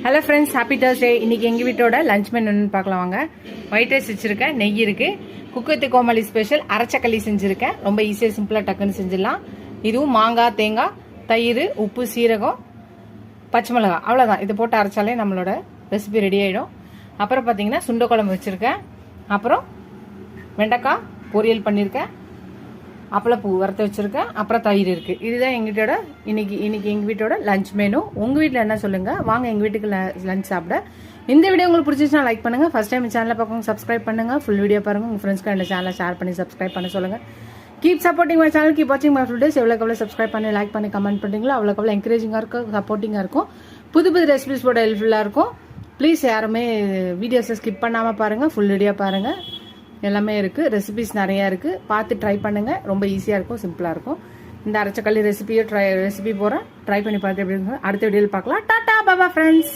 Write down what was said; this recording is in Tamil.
Hello friends, happy Thursday. இன்னைக்கு எங்கள் வீட்டோட லஞ்ச் மெனுன்னு பார்க்கலாம் வாங்க. ஒயிட் ரைஸ் வச்சுருக்கேன், நெய் இருக்குது, குக்கு கோமாளி ஸ்பெஷல் அரைச்சக்களி செஞ்சுருக்கேன். ரொம்ப ஈஸியாக சிம்பிளாக டக்குன்னு செஞ்சிடலாம். இதுவும் மாங்காய், தேங்காய், தயிர், உப்பு, சீரகம், பச்சை மிளகா, அவ்வளோதான். இதை போட்டு அரைச்சாலே நம்மளோட ரெசிபி ரெடி ஆகிடும். அப்புறம் பார்த்தீங்கன்னா சுண்டை குழம்பு வச்சுருக்கேன். அப்புறம் வெண்டைக்காய் பொரியல் பண்ணியிருக்கேன். அப்பளப்பூ வறுத்து வச்சுருக்கேன். அப்புறம் தயிர் இருக்குது. இதுதான் எங்கிட்டோட இன்னைக்கு எங்கள் வீட்டோட லஞ்ச் மெனு. உங்கள் வீட்டில் என்ன சொல்லுங்கள், வாங்க எங்கள் வீட்டுக்கு லஞ்ச் சாப்பிட. இந்த வீடியோ உங்களுக்கு பிடிச்சிச்சுன்னா லைக் பண்ணுங்கள். ஃபர்ஸ்ட் டைம் சேனலை பார்க்கணும், சப்ஸ்கிரைப் பண்ணுங்கள். ஃபுல் வீடியோ பாருங்கள். உங்கள் ஃப்ரெண்ட்ஸ்க்கு இந்த சேனலை ஷேர் பண்ணி சப்ஸ்கிரைப் பண்ண சொல்லுங்கள். Keep supporting my channel, keep வாட்சிங் மை ஃபுல் டேஸ். எவ்வளோ சப்ஸ்கிரைப் பண்ணி லைக் பண்ணி கமெண்ட் பண்ணுறீங்களோ அவ்வளோக்கு என்கரேஜிங்காக இருக்கும், சப்போர்ட்டிங்காக இருக்கும். புது புது ரெசிபிஸ் போட ஹெல்ப்ஃபுல்லாக இருக்கும். ப்ளீஸ் யாருமே வீடியோஸை ஸ்கிப் பண்ணாமல் பாருங்கள், ஃபுல் வீடியோ பாருங்கள். எல்லாமே இருக்குது, ரெசிபிஸ் நிறையா இருக்குது. பார்த்து ட்ரை பண்ணுங்கள். ரொம்ப ஈஸியாக இருக்கும், சிம்பிளாக இருக்கும். இந்த அரைச்சக்களி ரெசிபி போகிறேன், ட்ரை பண்ணி பார்த்து எப்படி இருக்கும் அடுத்த வீடியோவில் பார்க்கலாம். டாடா பாபா ஃப்ரெண்ட்ஸ்.